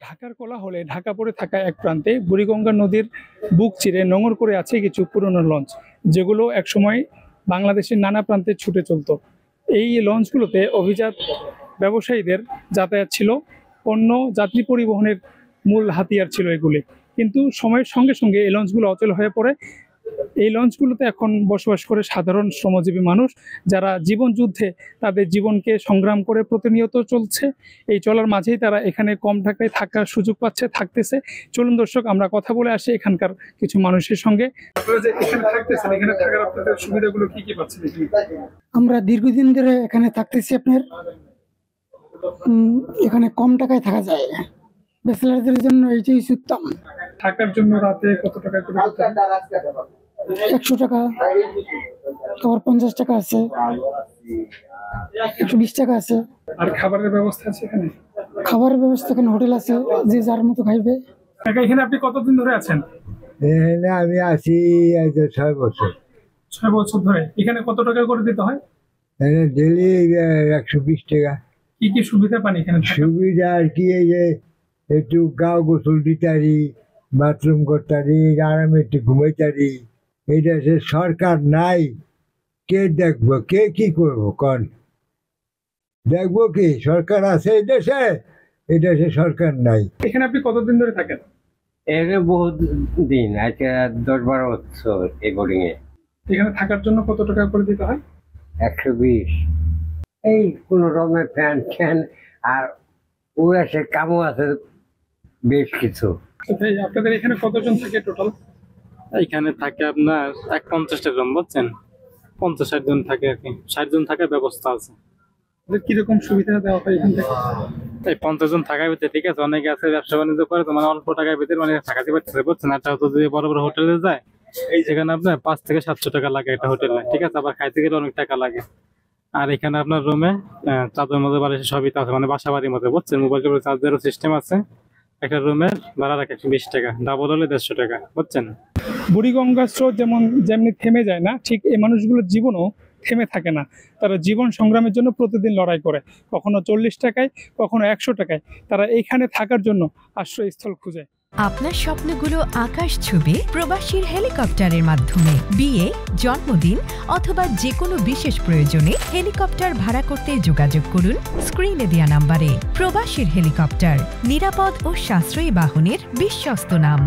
ঢাকার কোলাহলে ঢাকা পড়ে থাকা এক প্রান্তে বুড়িগঙ্গা নদীর বুক চিরে নোঙর করে আছে কিছু পুরনো লঞ্চ, যেগুলো একসময় বাংলাদেশের নানা প্রান্তে ছুটে চলত। এই লঞ্চগুলোতে অভিজাত ব্যবসায়ীদের যাতায়াত ছিল, পণ্য যাত্রী পরিবহনের মূল হাতিয়ার ছিল এগুলি। কিন্তু সময়ের সঙ্গে সঙ্গে এই লঞ্চগুলো অচল হয়ে পড়ে। এই লঞ্চগুলোতে এখন বসবাস করে সাধারণ শ্রমজীবী মানুষ, যারা জীবন যুদ্ধে তাদের জীবনকে সংগ্রাম করে প্রতিনিয়ত চলছে। এই চলার মাঝেই তারা এখানে কম টাকায় থাকার সুযোগ পাচ্ছে, থাকতেছে। চলুন দর্শক, আমরা কথা বলে আসি এখানকার কিছু মানুষের সঙ্গে। আপনারা যে এখানে থাকতেছেন, এখানে থাকার আপনাদের সুবিধাগুলো কি কি পাচ্ছেন? আমরা দীর্ঘদিন ধরে এখানে থাকতেছি। আপনার এখানে কম টাকায় থাকা যায়, ব্যাচেলারদের জন্য এইটাই উত্তম। থাকার জন্য রাতে কত টাকা করে? 100 টাকা, আবার 50 টাকা আছে, 120 টাকা আছে। আর খাবারের ব্যবস্থা আছে এখানে? খাবারের ব্যবস্থা এখানে হোটেল আছে, যে যার মতো খাইবে। এখানে আপনি কতদিন ধরে আছেন? এখানে আমি আছি 6 বছর। 6 বছর ধরে। এখানে কত টাকা করে দিতে হয়? এখানে ডেলি 120 টাকা। কি কি সুবিধা পান এখানে? সুবিধা আর কি, এই যে একটু গাও গোসল দিতারি, বাথরুম করতারি, আরামে একটু ঘুমাইতারি। এইটা সে সরকার নাই, কে দেখবো, কে কি করবো কন? দেখবো কি? সরকার আছে এই দেশে? এই দেশে সরকার নাই। এখানে আপনি কতদিন ধরে থাকেন? এখানে বহুত দিন, আজকে 10-12 বছর এই বোর্ডিং এ। এখানে থাকার জন্য কত টাকা করে দিতে হয়? 120। এই কোন রকমের ফ্যান ফ্যান আর ওরা সে কামও আছে বেশ কিছু। আপনাদের এখানে কতজন থাকে টোটাল? এখানে থাকে আপনার 50টা রুম, বুঝছেন? 50-60 জন থাকে আর কি। 60 জন থাকার ব্যবস্থা আছে। কিরকম সুবিধা দেওয়া হয় এখান থেকে? এই 50 জন থাকার ভিতরে ঠিক আছে, অনেকে আছে ব্যবসা বাণিজ্য করে, তো মানে অল্প টাকার ভিতরে মানে থাকাতে পারতেছে, বুঝছেন? একটা হতো যদি বড় বড় হোটেলে যায়, সেখানে আপনার 5 থেকে 700 টাকা লাগে একটা হোটেলে, ঠিক আছে? আবার খাইতে গেলে অনেক টাকা লাগে। আর এখানে আপনার রুমে চাদর মধ্যে বালিশ সবই তো আছে, মানে বাসা বাড়ির মধ্যে, বুঝছেন? মোবাইল টোবাইল চার্জারও সিস্টেম আছে। একটা রুমের ভাড়া রাখে 120 টাকা, ডাবল হলে 150 টাকা, বুঝছেন? বুড়িগঙ্গার স্রোত যেমনি থেমে যায় না, ঠিক এই মানুষগুলোর জীবনও থেমে থাকে না। তারা জীবন সংগ্রামের জন্য প্রতিদিন লড়াই করে, কখনো 40 টাকায়, কখনো 100 টাকায়। তারা এইখানে থাকার জন্য আশ্রয়স্থল খুঁজে। আপনার স্বপ্নগুলো আকাশ ছুবে প্রবাসীর হেলিকপ্টারের মাধ্যমে। বিয়ে, জন্মদিন অথবা যে কোনো বিশেষ প্রয়োজনে হেলিকপ্টার ভাড়া করতে যোগাযোগ করুন স্ক্রিনে দেয়া নাম্বারে। প্রবাসীর হেলিকপ্টার, নিরাপদ ও সাশ্রয়ী বাহনের বিশ্বস্ত নাম।